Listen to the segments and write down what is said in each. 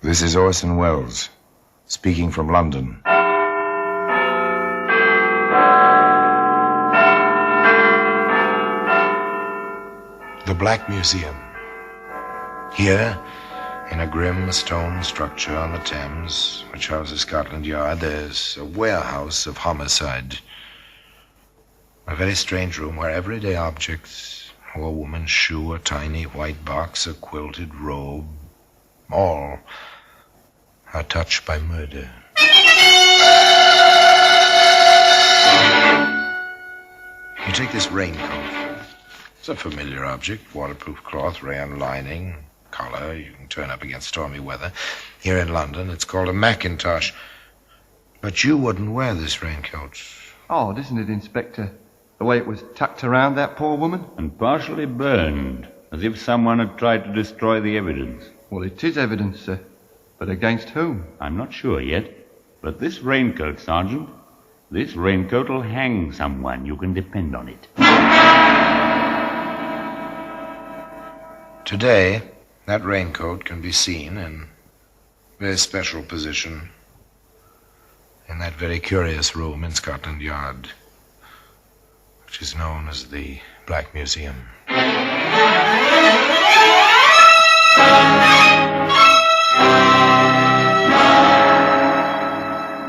This is Orson Welles, speaking from London. The Black Museum. Here, in a grim stone structure on the Thames, which houses Scotland Yard, there's a warehouse of homicide. A very strange room where everyday objects, a woman's shoe, a tiny white box, a quilted robe, all are touched by murder. You take this raincoat. It's a familiar object, waterproof cloth, rayon lining, collar. You can turn up against stormy weather. Here in London, it's called a Macintosh. But you wouldn't wear this raincoat. Odd, isn't it, Inspector? The way it was tucked around that poor woman? And partially burned, as if someone had tried to destroy the evidence. Well, it is evidence, sir. But against whom? I'm not sure yet. But this raincoat, Sergeant, this raincoat will hang someone. You can depend on it. Today, that raincoat can be seen in a very special position in that very curious room in Scotland Yard, which is known as the Black Museum.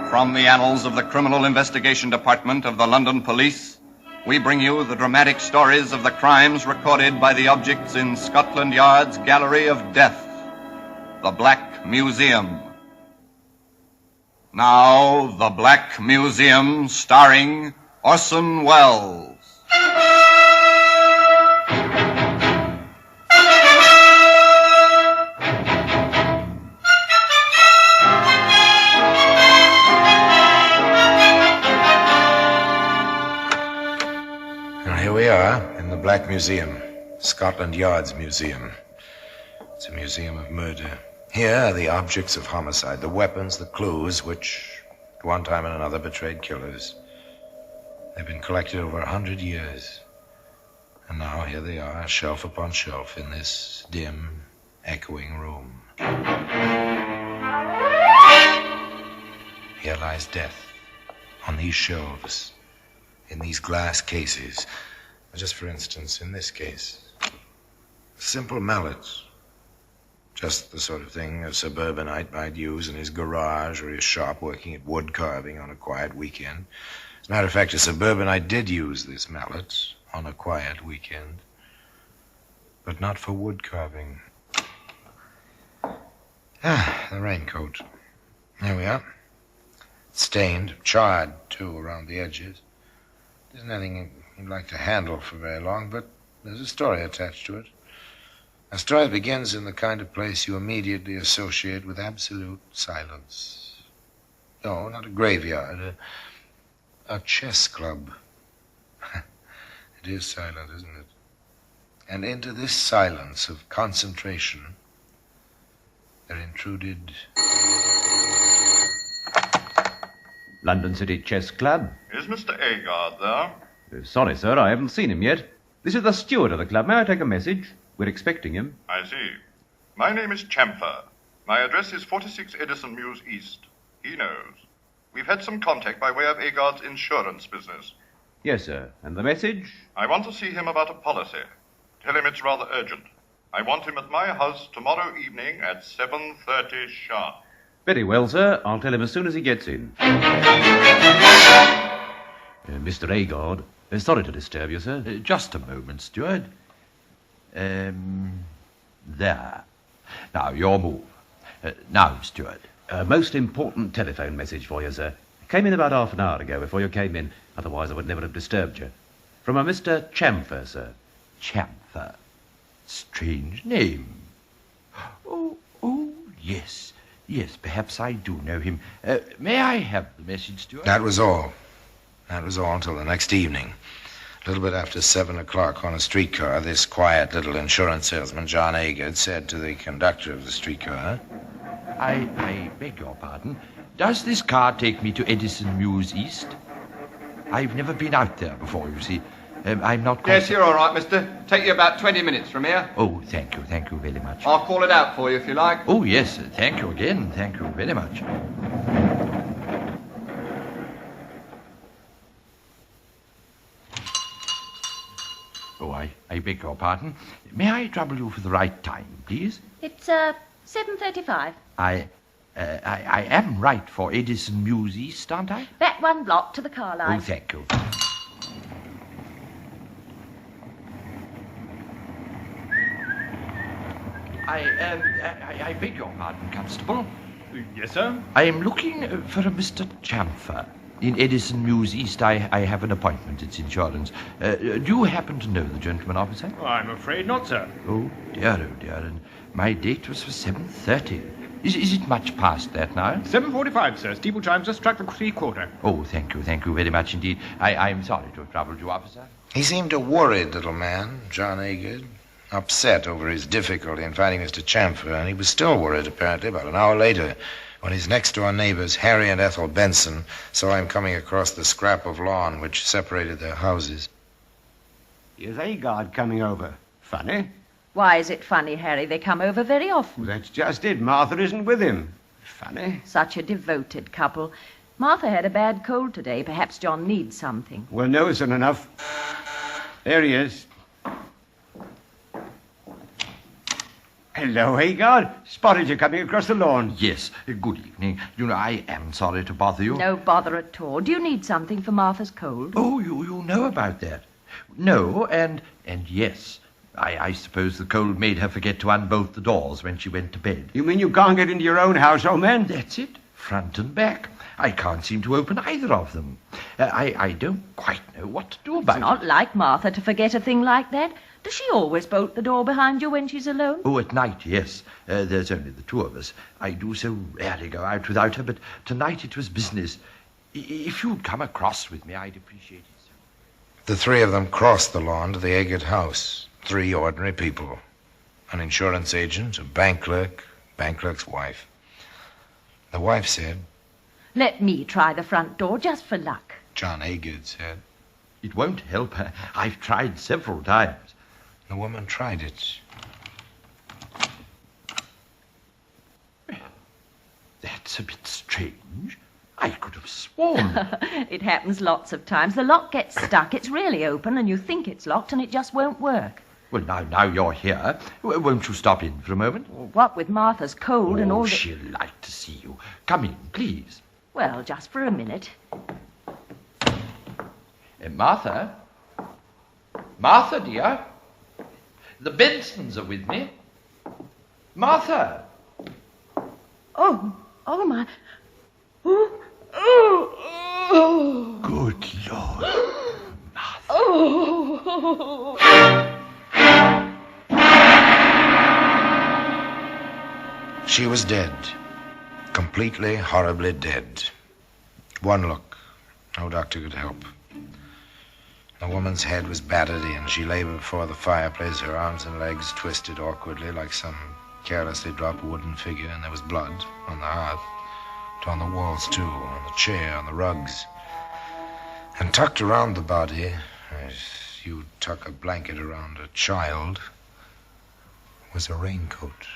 From the annals of the Criminal Investigation Department of the London Police, we bring you the dramatic stories of the crimes recorded by the objects in Scotland Yard's Gallery of Death, the Black Museum. Now, the Black Museum, starring Orson Welles. Here we are in the Black Museum, Scotland Yard's museum. It's a museum of murder. Here are the objects of homicide, the weapons, the clues, which at one time and another betrayed killers. They've been collected over 100 years. And now here they are, shelf upon shelf, in this dim, echoing room. Here lies death, on these shelves, in these glass cases. Just for instance, in this case, simple mallets. Just the sort of thing a suburbanite might use in his garage or his shop working at wood carving on a quiet weekend. As a matter of fact, a suburbanite did use this mallet on a quiet weekend, but not for wood carving. The raincoat. There we are. Stained, charred, too, around the edges. Isn't anything you'd like to handle for very long, but there's a story attached to it. A story that begins in the kind of place you immediately associate with absolute silence. No, not a graveyard, a chess club. It is silent, isn't it? And into this silence of concentration, there intruded... London City Chess Club. Is Mr. Agard there? Sorry, sir, I haven't seen him yet. This is the steward of the club. May I take a message? We're expecting him. I see. My name is Chamfer. My address is 46 Edison Mews East. He knows. We've had some contact by way of Agard's insurance business. Yes, sir. And the message? I want to see him about a policy. Tell him it's rather urgent. I want him at my house tomorrow evening at 7:30 sharp. Very well, sir. I'll tell him as soon as he gets in. Mr. Agard, sorry to disturb you, sir. Just a moment, steward. There. Now, your move. Now, steward. A most important telephone message for you, sir. Came in about half an hour ago before you came in. Otherwise, I would never have disturbed you. From a Mr. Chamfer, sir. Chamfer. Strange name. Oh, yes. Yes, perhaps I do know him. May I have the message, steward? That was all. That was all until the next evening. A little bit after 7 o'clock on a streetcar, this quiet little insurance salesman, John Agard, said to the conductor of the streetcar, I beg your pardon. Does this car take me to Edison Mews East? I've never been out there before, you see. I'm not quite... Yes, you're all right, mister. Take you about 20 minutes from here. Oh, thank you very much. I'll call it out for you if you like. Oh, yes, thank you again. Thank you very much. Oh, I beg your pardon. May I trouble you for the right time, please? It's 7:35. I am right for Edison Mews East, aren't I? Back one block to the car line. Oh, thank you. I beg your pardon, Constable. Yes, sir? I am looking for a Mr. Chamfer. In Edison Mews East, I have an appointment. It's insurance. Do you happen to know the gentleman, officer? Oh, I'm afraid not, sir. Oh, dear. And my date was for 7:30. Is it much past that now? 7:45, sir. Steeple chimes just struck the 3/4. Oh, thank you very much indeed. I'm sorry to have troubled you, officer. He seemed a worried little man, John Agard, upset over his difficulty in finding Mr. Chamfer, and he was still worried, apparently, about an hour later, when his next-door neighbors, Harry and Ethel Benson, saw him coming across the scrap of lawn which separated their houses. Here's Agard coming over. Funny. Why is it funny, Harry? They come over very often. That's just it. Martha isn't with him. Funny. Such a devoted couple. Martha had a bad cold today. Perhaps John needs something. Well, no isn't enough. There he is. Hello, Agard. Spotted you coming across the lawn. Yes, good evening. You know, I am sorry to bother you. No bother at all. Do you need something for Martha's cold? Oh, you know about that. No, and yes. I suppose the cold made her forget to unbolt the doors when she went to bed. You mean you can't get into your own house, old man? That's it. Front and back. I can't seem to open either of them. I don't quite know what to do about It's not like Martha to forget a thing like that. Does she always bolt the door behind you when she's alone? Oh, at night, yes. There's only the two of us. I do so rarely go out without her, but tonight it was business. If you'd come across with me, I'd appreciate it so. The three of them crossed the lawn to the Agard house. 3 ordinary people. An insurance agent, a bank clerk's wife. The wife said... Let me try the front door, just for luck. John Agard said... It won't help her. I've tried several times. The woman tried it. That's a bit strange. I could have sworn. It happens lots of times. The lock gets stuck. It's really open, and you think it's locked, and it just won't work. Well, now you're here. Won't you stop in for a moment? What with Martha's cold and all the... she'll like to see you. Come in, please. Well, just for a minute. Martha? Martha, dear? The Bensons are with me. Martha! Oh, my... Good Lord. Martha. Oh! She was dead. Completely, horribly dead. One look. No doctor could help. The woman's head was battered in. She lay before the fireplace, her arms and legs twisted awkwardly like some carelessly dropped wooden figure, and there was blood on the hearth, on the walls, too, on the chair, on the rugs. And tucked around the body, as you tuck a blanket around a child, was a raincoat.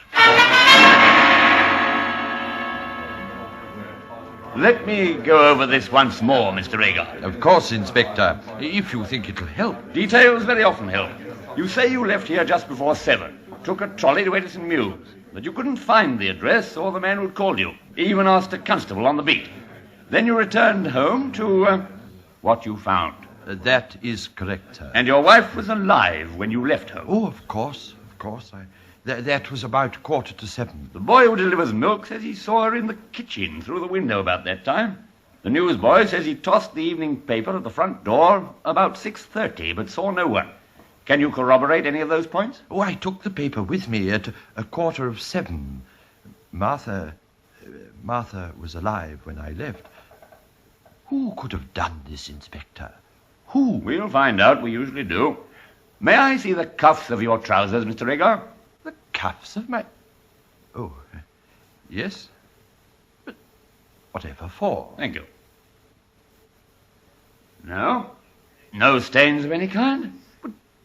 Let me go over this once more, Mr. Agard. Of course, Inspector, if you think it'll help. Details very often help. You say you left here just before 7, took a trolley to Edison Mews, but you couldn't find the address or the man who'd called you, even asked a constable on the beat. Then you returned home to what you found. That is correct, sir. And your wife was alive when you left home. Oh, of course. That was about 7:15. The boy who delivers milk says he saw her in the kitchen through the window about that time. The newsboy says he tossed the evening paper at the front door about 6:30, but saw no one. Can you corroborate any of those points? Oh, I took the paper with me at 7:15. Martha was alive when I left. Who could have done this, Inspector? Who? We'll find out. We usually do. May I see the cuffs of your trousers, Mr. Agard? The cuffs of my... Oh, yes. But whatever for? Thank you. No? No stains of any kind?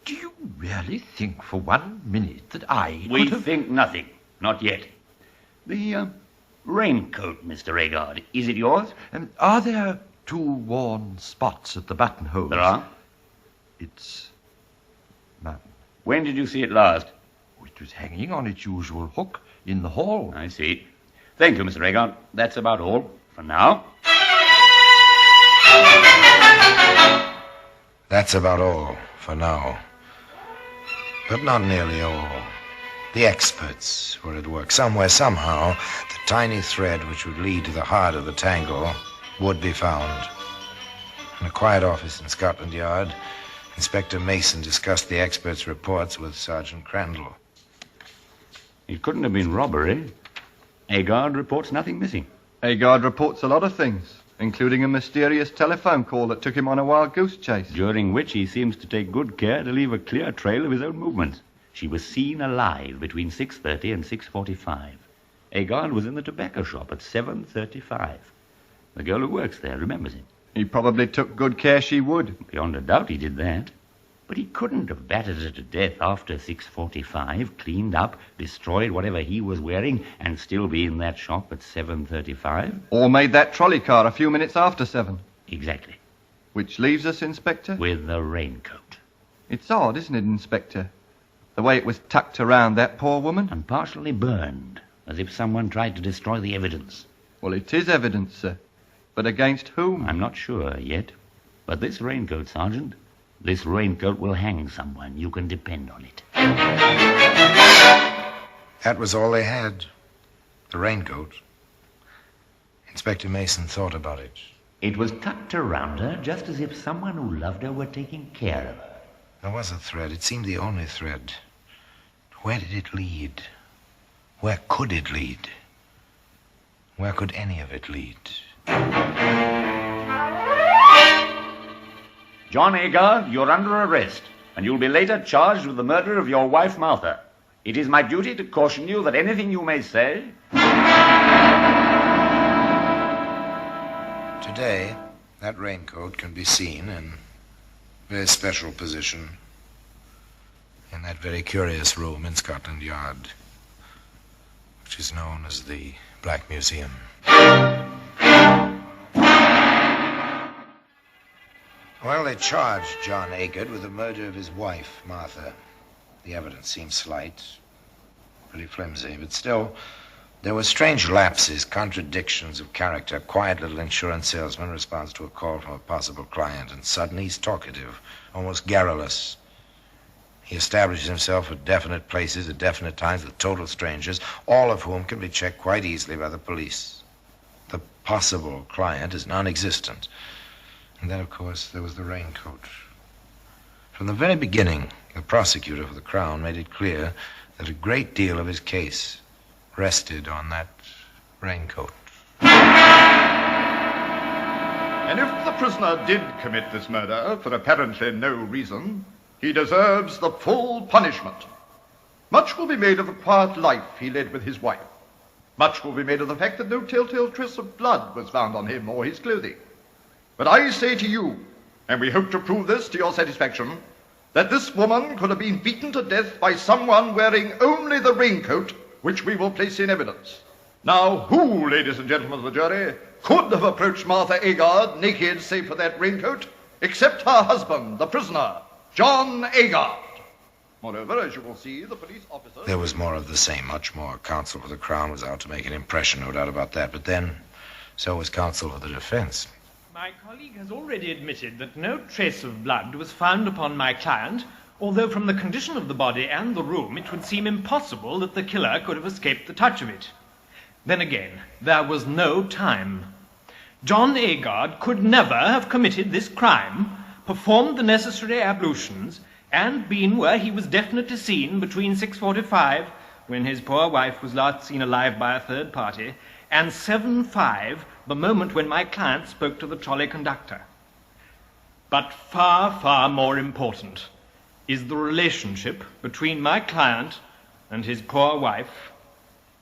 Do you really think for 1 minute that I We could have... think nothing. Not yet. The raincoat, Mr. Agard, is it yours? Are there 2 worn spots at the buttonholes? There are. It's mine. When did you see it last? It was hanging on its usual hook in the hall. I see. Thank you, Mr. Agard. That's about all for now. That's about all for now. But not nearly all. The experts were at work. Somewhere, somehow, the tiny thread which would lead to the heart of the tangle would be found. In a quiet office in Scotland Yard, Inspector Mason discussed the experts' reports with Sergeant Crandall. It couldn't have been robbery. Agard reports nothing missing. Agard reports a lot of things, including a mysterious telephone call that took him on a wild goose chase. During which he seems to take good care to leave a clear trail of his own movements. She was seen alive between 6:30 and 6:45. Agard was in the tobacco shop at 7:35. The girl who works there remembers him. He probably took good care she would. Beyond a doubt he did that. But he couldn't have battered her to death after 6:45, cleaned up, destroyed whatever he was wearing, and still be in that shop at 7:35. Or made that trolley car a few minutes after 7. Exactly. Which leaves us, Inspector? With the raincoat. It's odd, isn't it, Inspector? The way it was tucked around that poor woman. And partially burned, as if someone tried to destroy the evidence. Well, it is evidence, sir. But against whom? I'm not sure yet. But this raincoat, Sergeant, this raincoat will hang someone. You can depend on it. That was all they had. The raincoat. Inspector Mason thought about it. It was tucked around her just as if someone who loved her were taking care of her. There was a thread. It seemed the only thread. Where did it lead? Where could it lead? Where could any of it lead? John Agard, you're under arrest, and you'll be later charged with the murder of your wife, Martha. It is my duty to caution you that anything you may say... Today, that raincoat can be seen in a very special position in that very curious room in Scotland Yard, which is known as the Black Museum. Well, they charged John Agard with the murder of his wife, Martha. The evidence seems slight, pretty flimsy, but still, there were strange lapses, contradictions of character. Quiet little insurance salesman responds to a call from a possible client, and suddenly he's talkative, almost garrulous. He establishes himself at definite places at definite times with total strangers, all of whom can be checked quite easily by the police. The possible client is non-existent. And then, of course, there was the raincoat. From the very beginning, the prosecutor for the Crown made it clear that a great deal of his case rested on that raincoat. And if the prisoner did commit this murder for apparently no reason, he deserves the full punishment. Much will be made of the quiet life he led with his wife. Much will be made of the fact that no telltale trace of blood was found on him or his clothing. But I say to you, and we hope to prove this to your satisfaction, that this woman could have been beaten to death by someone wearing only the raincoat, which we will place in evidence. Now, who, ladies and gentlemen of the jury, could have approached Martha Agard naked save for that raincoat, except her husband, the prisoner, John Agard? Moreover, as you will see, the police officer... There was more of the same, much more. Counsel for the Crown was out to make an impression, no doubt about that. But then, so was counsel for the defense. My colleague has already admitted that no trace of blood was found upon my client, although from the condition of the body and the room it would seem impossible that the killer could have escaped the touch of it. Then again, there was no time. John Agard could never have committed this crime, performed the necessary ablutions, and been where he was definitely seen between 6:45, when his poor wife was last seen alive by a third party, and 7:05, the moment when my client spoke to the trolley conductor. But far, far more important is the relationship between my client and his poor wife,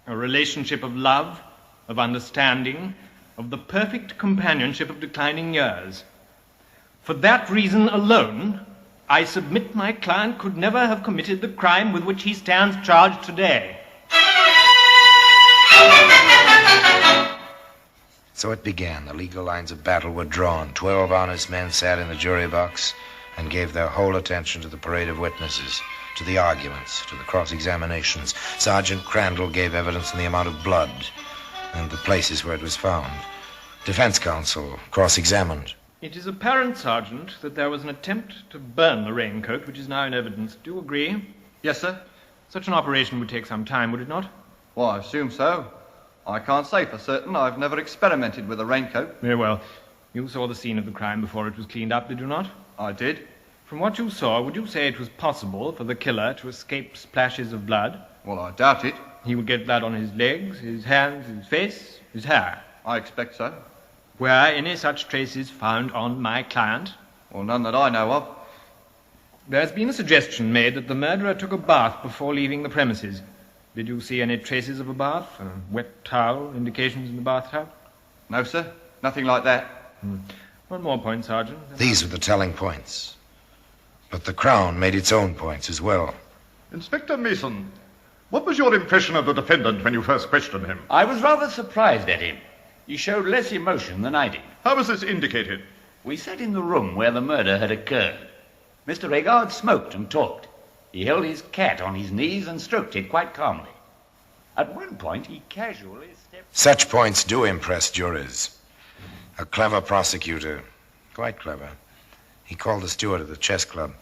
a relationship of love, of understanding, of the perfect companionship of declining years. For that reason alone, I submit my client could never have committed the crime with which he stands charged today. So it began. The legal lines of battle were drawn. 12 honest men sat in the jury box and gave their whole attention to the parade of witnesses, to the arguments, to the cross-examinations. Sergeant Crandall gave evidence on the amount of blood and the places where it was found. Defense counsel cross-examined. It is apparent, Sergeant, that there was an attempt to burn the raincoat, which is now in evidence. Do you agree? Yes, sir. Such an operation would take some time, would it not? Well, I assume so. I can't say for certain. I've never experimented with a raincoat. Very well. You saw the scene of the crime before it was cleaned up, did you not? I did. From what you saw, would you say it was possible for the killer to escape splashes of blood? Well, I doubt it. He would get blood on his legs, his hands, his face, his hair. I expect so. Were any such traces found on my client? Well, none that I know of. There's been a suggestion made that the murderer took a bath before leaving the premises. Did you see any traces of a bath? A wet towel, indications in the bathtub? No, sir. Nothing like that. One more point, Sergeant. These were the telling points. But the Crown made its own points as well. Inspector Mason, what was your impression of the defendant when you first questioned him? I was rather surprised at him. He showed less emotion than I did. How was this indicated? We sat in the room where the murder had occurred. Mr. Raincoat smoked and talked. He held his cat on his knees and stroked it quite calmly. At one point, he casually stepped... Such points do impress juries. A clever prosecutor, quite clever. He called the steward of the chess club.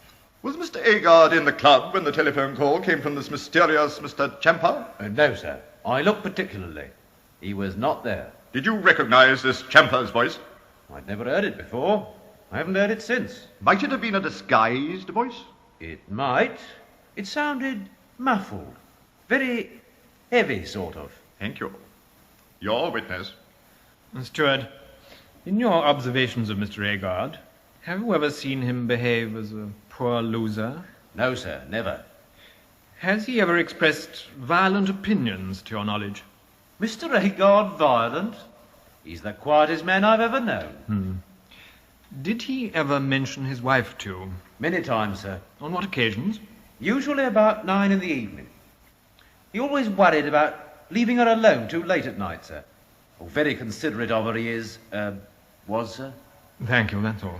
Was Mr. Agard in the club when the telephone call came from this mysterious Mr. Champa? No, sir. I looked particularly. He was not there. Did you recognize this Champa's voice? I'd never heard it before. I haven't heard it since. Might it have been a disguised voice? It might. It sounded muffled. Very heavy, sort of. Thank you. Your witness. Steward, in your observations of Mr. Agard, have you ever seen him behave as a poor loser? No, sir, never. Has he ever expressed violent opinions, to your knowledge? Mr. Agard violent? He's the quietest man I've ever known. Did he ever mention his wife to you? Many times, sir. On what occasions? Usually about 9 in the evening. He always worried about leaving her alone too late at night, sir. Oh, very considerate of her he is, was, sir. Thank you, that's all.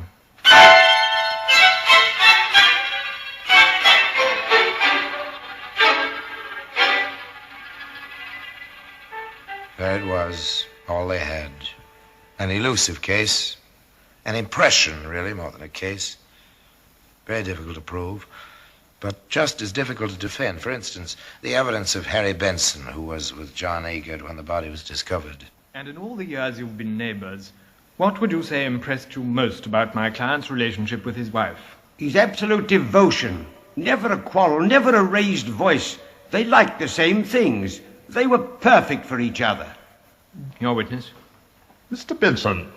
There it was, all they had. An elusive case. An impression, really, more than a case. Very difficult to prove, but just as difficult to defend. For instance, the evidence of Harry Benson, who was with John Agard when the body was discovered. And in all the years you've been neighbors, what would you say impressed you most about my client's relationship with his wife? His absolute devotion. Never a quarrel, never a raised voice. They liked the same things. They were perfect for each other. Your witness. Mr. Benson,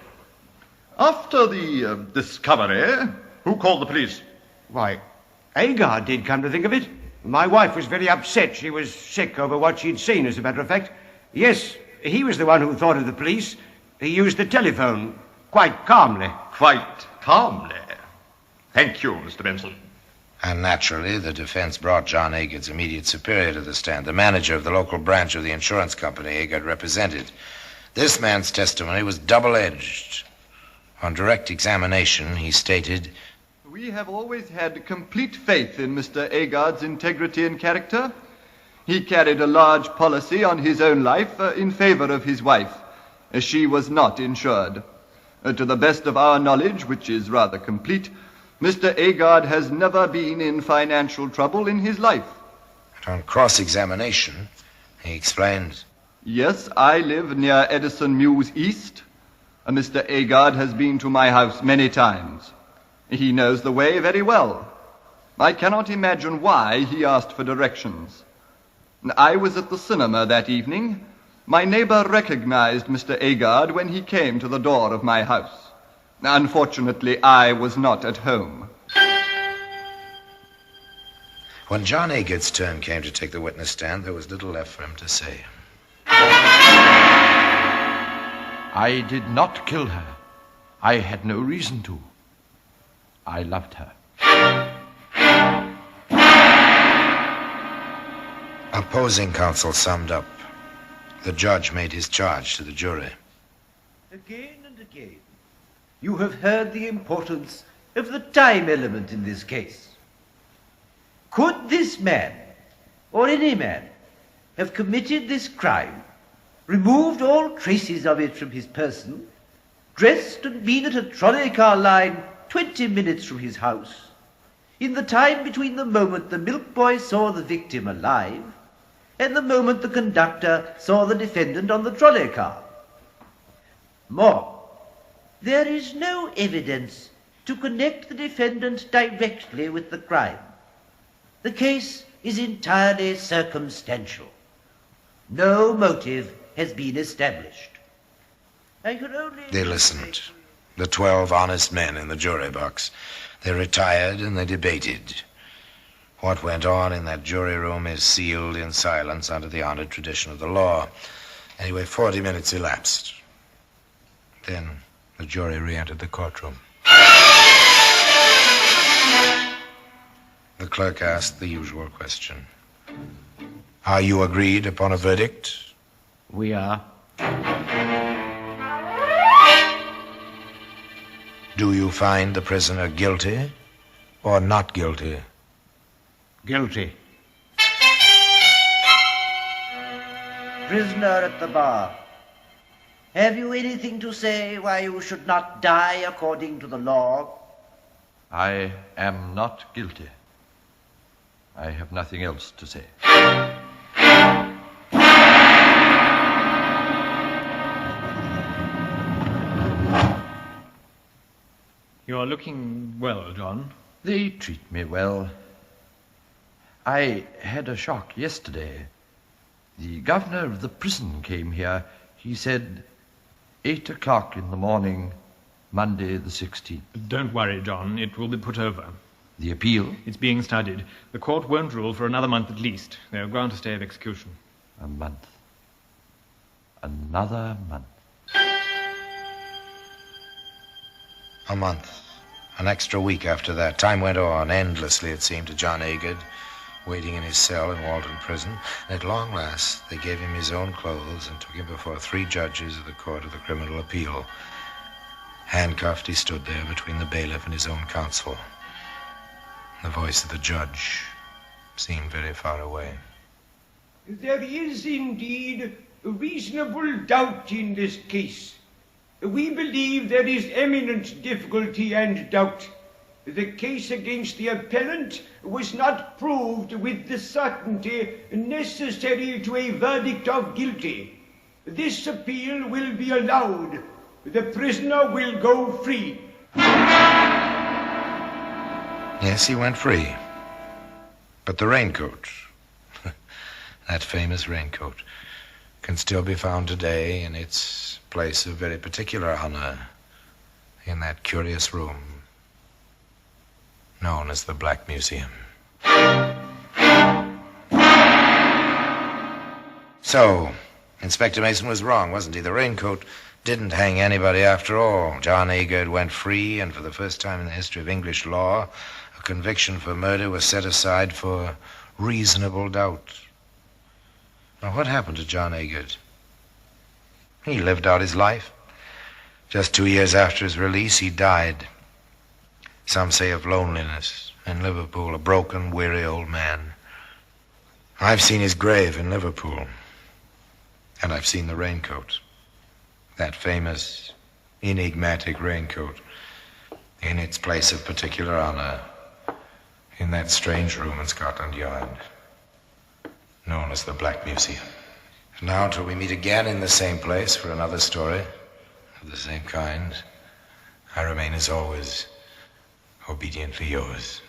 after the discovery, who called the police? Why, Agard did, come to think of it. My wife was very upset. She was sick over what she'd seen, as a matter of fact. Yes, he was the one who thought of the police. He used the telephone quite calmly. Quite calmly. Thank you, Mr. Benson. And naturally, the defense brought John Agard's immediate superior to the stand, the manager of the local branch of the insurance company Agard represented. This man's testimony was double-edged. On direct examination, he stated, We have always had complete faith in Mr. Agard's integrity and character. He carried a large policy on his own life in favor of his wife, as she was not insured. To the best of our knowledge, which is rather complete, Mr. Agard has never been in financial trouble in his life. on cross-examination, he explained, Yes, I live near Edison Mews East. Mr. Agard has been to my house many times. He knows the way very well. I cannot imagine why he asked for directions. I was at the cinema that evening. My neighbor recognized Mr. Agard when he came to the door of my house. Unfortunately, I was not at home. When John Agard's turn came to take the witness stand, there was little left for him to say. I did not kill her. I had no reason to. I loved her. Opposing counsel summed up. The judge made his charge to the jury. Again and again, you have heard the importance of the time element in this case. Could this man, or any man, have committed this crime, removed all traces of it from his person, dressed and been at a trolley car line 20 minutes from his house, in the time between the moment the milk boy saw the victim alive and the moment the conductor saw the defendant on the trolley car? More, there is no evidence to connect the defendant directly with the crime. The case is entirely circumstantial. No motive has been established. I could only... They listened. The 12 honest men in the jury box. They retired and they debated. What went on in that jury room is sealed in silence under the honored tradition of the law. Anyway, 40 minutes elapsed. Then the jury re-entered the courtroom. The clerk asked the usual question. Are you agreed upon a verdict? We are. Do you find the prisoner guilty or not guilty? Guilty. Prisoner at the bar, have you anything to say why you should not die according to the law? I am not guilty. I have nothing else to say. You're looking well, John. They treat me well. I had a shock yesterday. The governor of the prison came here. He said 8 o'clock in the morning, Monday the 16th. Don't worry, John. It will be put over. The appeal? It's being studied. The court won't rule for another month at least. They'll grant a stay of execution. A month. Another month. A month. An extra week after that. Time went on endlessly, it seemed, to John Agard, waiting in his cell in Walton Prison. And at long last, they gave him his own clothes and took him before 3 judges of the Court of the Criminal Appeal. Handcuffed, he stood there between the bailiff and his own counsel. The voice of the judge seemed very far away. There is indeed a reasonable doubt in this case. We believe there is eminent difficulty and doubt. The case against the appellant was not proved with the certainty necessary to a verdict of guilty. This appeal will be allowed. The prisoner will go free. Yes, he went free. But the raincoat, that famous raincoat, can still be found today in its place of very particular honor in that curious room known as the Black Museum. So, Inspector Mason was wrong, wasn't he? The raincoat didn't hang anybody after all. John Agard went free, and for the first time in the history of English law, a conviction for murder was set aside for reasonable doubt. Now, what happened to John Agard? He lived out his life. Just 2 years after his release, he died. Some say of loneliness in Liverpool, a broken, weary old man. I've seen his grave in Liverpool, and I've seen the raincoat, that famous, enigmatic raincoat, in its place of particular honor, in that strange room in Scotland Yard, known as the Black Museum. And now, till we meet again in the same place for another story of the same kind, I remain as always obediently yours.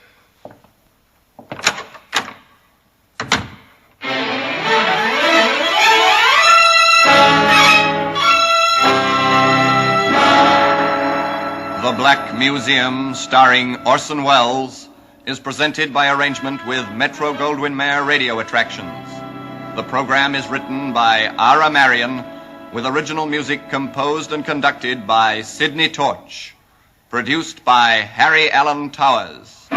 The Black Museum, starring Orson Welles, is presented by arrangement with Metro-Goldwyn-Mayer Radio Attractions. The program is written by Ara Marion, with original music composed and conducted by Sidney Torch. Produced by Harry Allen Towers.